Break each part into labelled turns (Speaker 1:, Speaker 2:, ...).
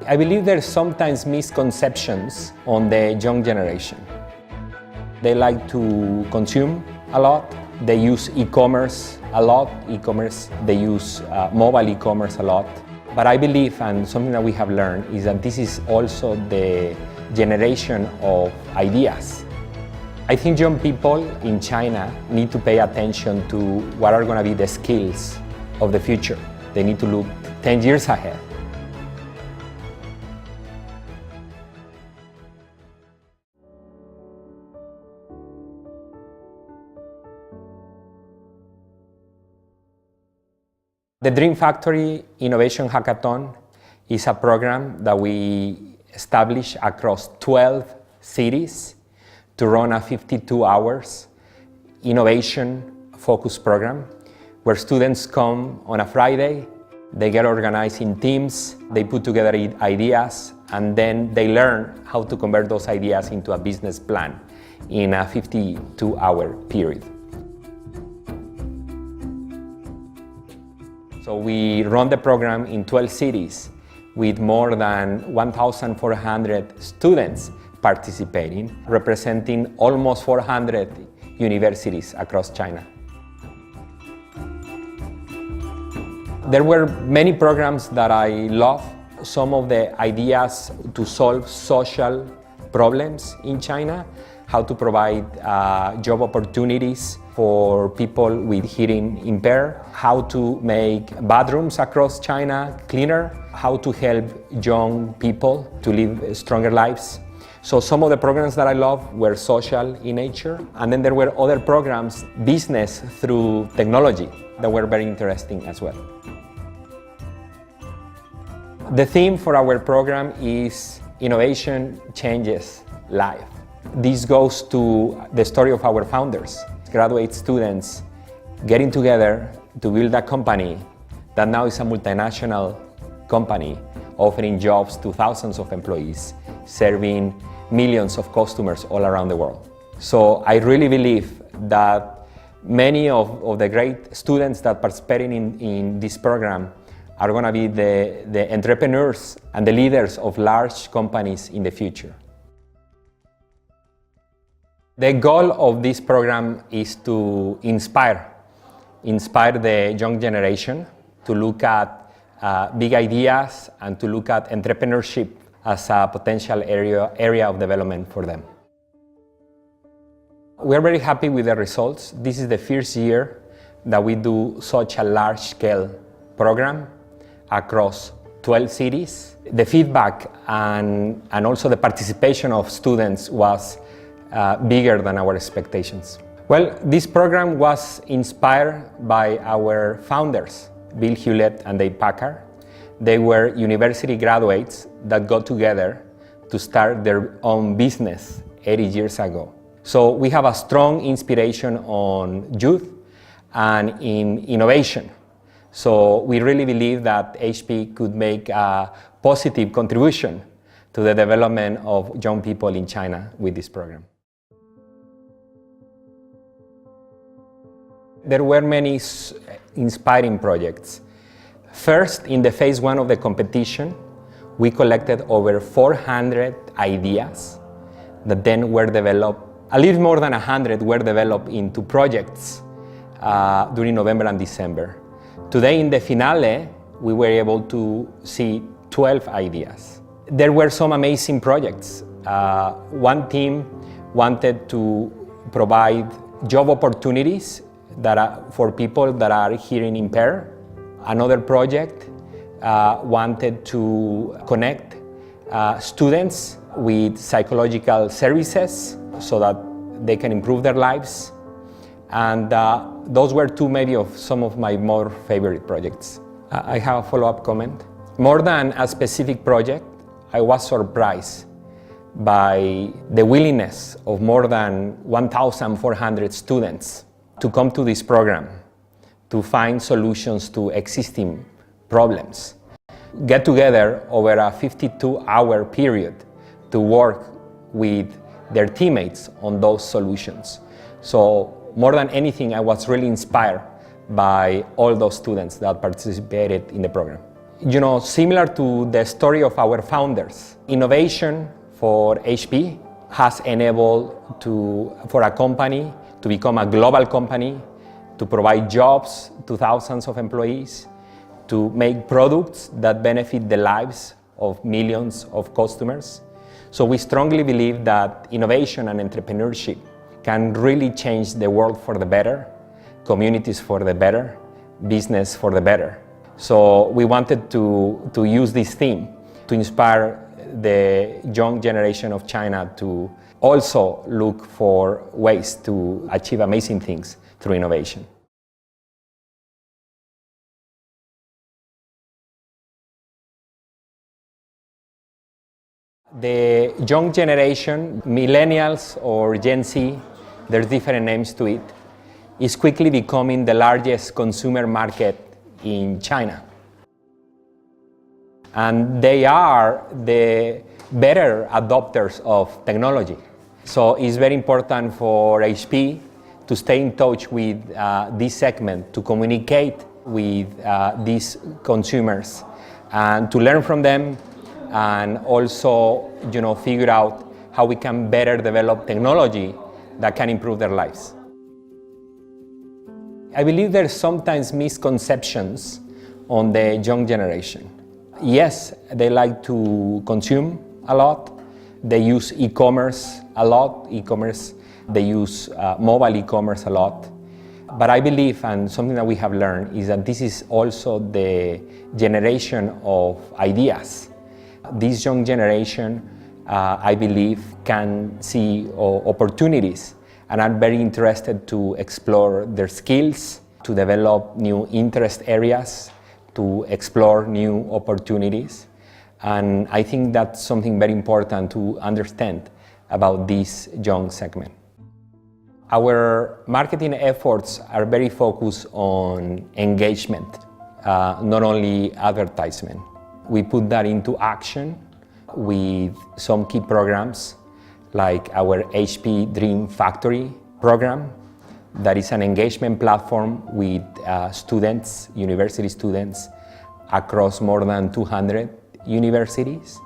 Speaker 1: I believe there's sometimes misconceptions on the young generation. They like to consume a lot. They use e-commerce a lot. They use mobile e-commerce a lot. But I believe, and something that we have learned, is that this is also the generation of ideas. I think young people in China need to pay attention to what are going to be the skills of the future. They need to look 10 years ahead. The Dream Factory Innovation Hackathon is a program that we established across 12 cities to run a 52 hours innovation-focused program where students come on a Friday, they get organized in teams, they put together ideas, and then they learn how to convert those ideas into a business plan in a 52-hour period. So we run the program in 12 cities with more than 1,400 students participating, representing almost 400 universities across China. There were many programs that I love. Some of the ideas to solve social problems in China, how to provide job opportunities for people with hearing impaired, how to make bathrooms across China cleaner, how to help young people to live stronger lives. So some of the programs that I love were social in nature. And then there were other programs, business through technology, that were very interesting as well. The theme for our program is Innovation Changes Life. This goes to the story of our founders, graduate students getting together to build a company that now is a multinational company offering jobs to thousands of employees, serving millions of customers all around the world. So I really believe that many of the great students that participating in this program are going to be the entrepreneurs and the leaders of large companies in the future. The goal of this program is to inspire the young generation to look at big ideas and to look at entrepreneurship as a potential area of development for them. We are very happy with the results. This is the first year that we do such a large-scale program across 12 cities. The feedback and also the participation of students was bigger than our expectations. Well, this program was inspired by our founders, Bill Hewlett and Dave Packard. They were university graduates that got together to start their own business 80 years ago. So we have a strong inspiration on youth and in innovation. So we really believe that HP could make a positive contribution to the development of young people in China with this program. There were many inspiring projects. First, in the phase one of the competition, we collected over 400 ideas that then were developed. A little more than 100 were developed into projects during November and December. Today in the finale, we were able to see 12 ideas. There were some amazing projects. One team wanted to provide job opportunities for people that are hearing impaired. Another project wanted to connect students with psychological services so that they can improve their lives. And those were two maybe of some of my more favorite projects. I have a follow-up comment. More than a specific project, I was surprised by the willingness of more than 1,400 students to come to this program, to find solutions to existing problems, get together over a 52-hour period to work with their teammates on those solutions. So more than anything, I was really inspired by all those students that participated in the program. Similar to the story of our founders, innovation for HP has enabled for a company to become a global company, to provide jobs to thousands of employees, to make products that benefit the lives of millions of customers. So we strongly believe that innovation and entrepreneurship can really change the world for the better, communities for the better, business for the better. So we wanted to use this theme to inspire the young generation of China to also look for ways to achieve amazing things through innovation. The young generation, millennials or Gen Z, there's different names to it, is quickly becoming the largest consumer market in China. And they are the better adopters of technology. So it's very important for HP to stay in touch with this segment, to communicate with these consumers and to learn from them, and also figure out how we can better develop technology that can improve their lives. I believe there's sometimes misconceptions on the young generation. Yes, they like to consume a lot. They use e-commerce a lot. They use mobile e-commerce a lot. But I believe, and something that we have learned, is that this is also the generation of ideas. This young generation, I believe, can see opportunities and are very interested to explore their skills, to develop new interest areas, to explore new opportunities. And I think that's something very important to understand about this young segment. Our marketing efforts are very focused on engagement, not only advertisement. We put that into action with some key programs like our HP Dream Factory program, that is an engagement platform with students, university students, across more than 200 universities.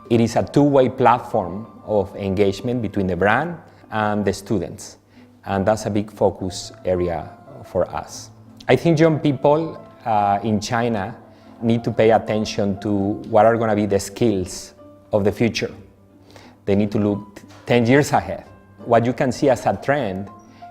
Speaker 1: It is a two-way platform of engagement between the brand and the students, and that's a big focus area for us. I think young people in China need to pay attention to what are going to be the skills of the future. They need to look 10 years ahead. What you can see as a trend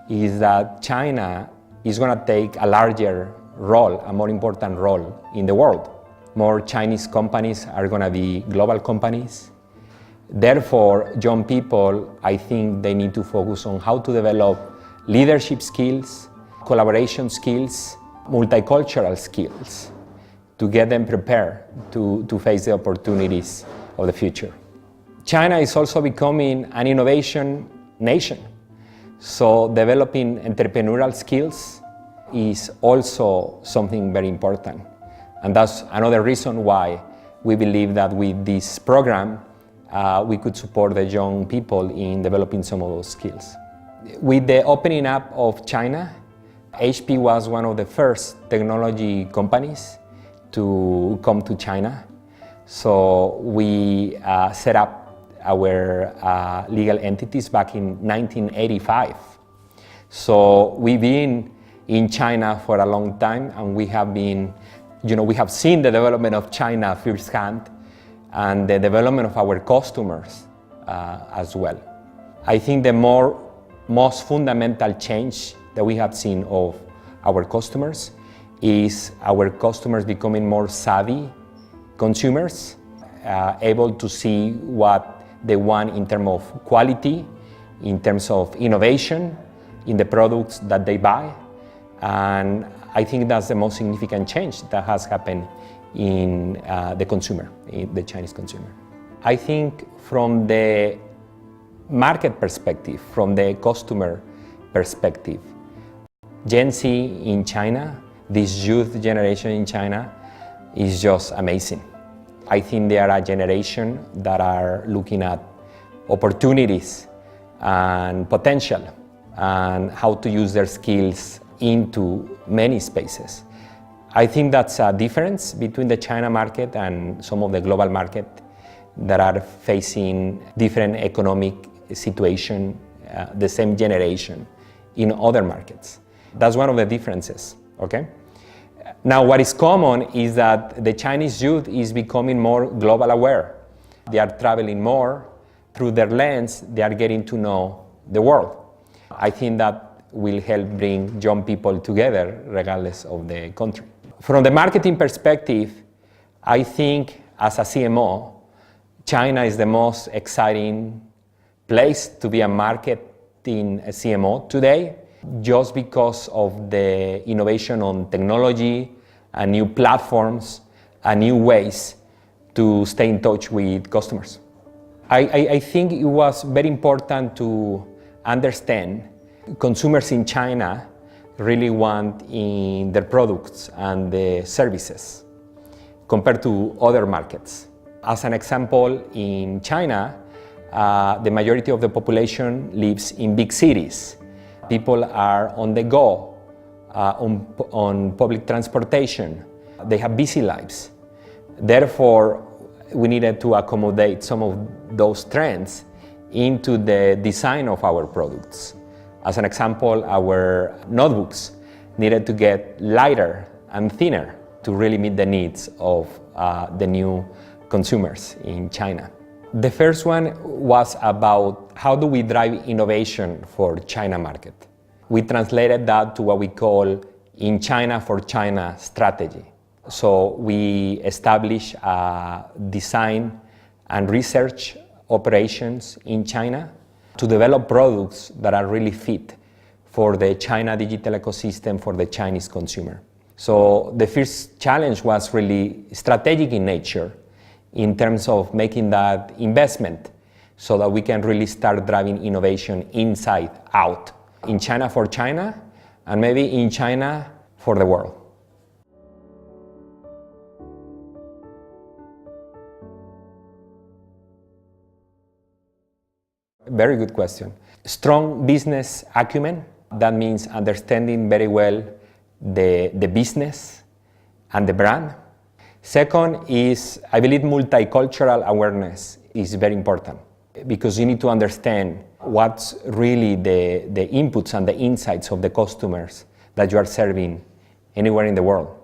Speaker 1: is that China is going to take a larger role, a more important role in the world. More Chinese companies are going to be global companies. Therefore, young people, I think they need to focus on how to develop leadership skills, collaboration skills, multicultural skills, to get them prepared to face the opportunities of the future. China is also becoming an innovation nation. So developing entrepreneurial skills is also something very important. And that's another reason why we believe that with this program, we could support the young people in developing some of those skills. With the opening up of China, HP was one of the first technology companies to come to China. So we set up our legal entities back in 1985. So we've been in China for a long time, and we have been, we have seen the development of China firsthand and the development of our customers as well. I think the most fundamental change that we have seen of our customers is our customers becoming more savvy consumers, able to see what they want in terms of quality, in terms of innovation in the products that they buy. And I think that's the most significant change that has happened in the consumer, in the Chinese consumer. I think from the market perspective, from the customer perspective, Gen Z in China, this youth generation in China, is just amazing. I think they are a generation that are looking at opportunities and potential and how to use their skills into many spaces. I think that's a difference between the China market and some of the global market that are facing different economic situation, the same generation in other markets. That's one of the differences, okay? Now, what is common is that the Chinese youth is becoming more global aware. They are traveling more. Through their lens, they are getting to know the world. I think that will help bring young people together regardless of the country. From the marketing perspective, I think as a CMO, China is the most exciting place to be a marketing CMO today, just because of the innovation on technology and new platforms and new ways to stay in touch with customers. I think it was very important to understand consumers in China really want in their products and the services compared to other markets. As an example, in China, the majority of the population lives in big cities. People are on the go, on public transportation. They have busy lives. Therefore, we needed to accommodate some of those trends into the design of our products. As an example, our notebooks needed to get lighter and thinner to really meet the needs of the new consumers in China. The first one was about how do we drive innovation for China market. We translated that to what we call in China for China strategy. So we established design and research operations in China to develop products that are really fit for the China digital ecosystem for the Chinese consumer. So the first challenge was really strategic in nature in terms of making that investment so that we can really start driving innovation inside out, in China for China, and maybe in China for the world. Very good question. Strong business acumen, that means understanding very well the business and the brand. Second is, I believe multicultural awareness is very important because you need to understand what's really the inputs and the insights of the customers that you are serving anywhere in the world.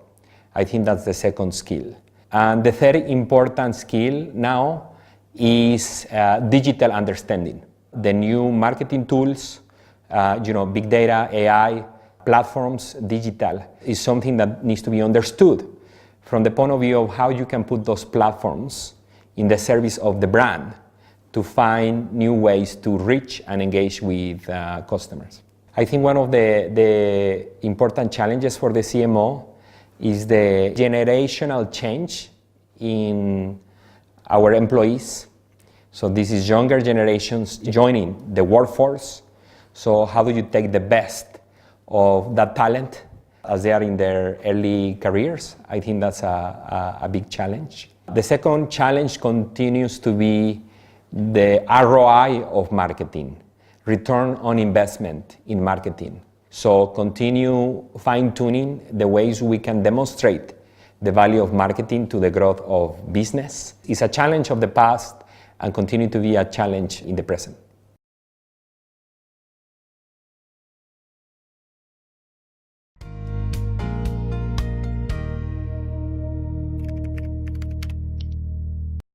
Speaker 1: I think that's the second skill. And the third important skill now is digital understanding. The new marketing tools, big data, AI, platforms, digital, is something that needs to be understood from the point of view of how you can put those platforms in the service of the brand to find new ways to reach and engage with customers. I think one of the important challenges for the CMO is the generational change in our employees. So this is younger generations joining the workforce. So how do you take the best of that talent as they are in their early careers? I think that's a big challenge. The second challenge continues to be the ROI of marketing, return on investment in marketing. So continue fine-tuning the ways we can demonstrate the value of marketing to the growth of business. It's a challenge of the past and continue to be a challenge in the present.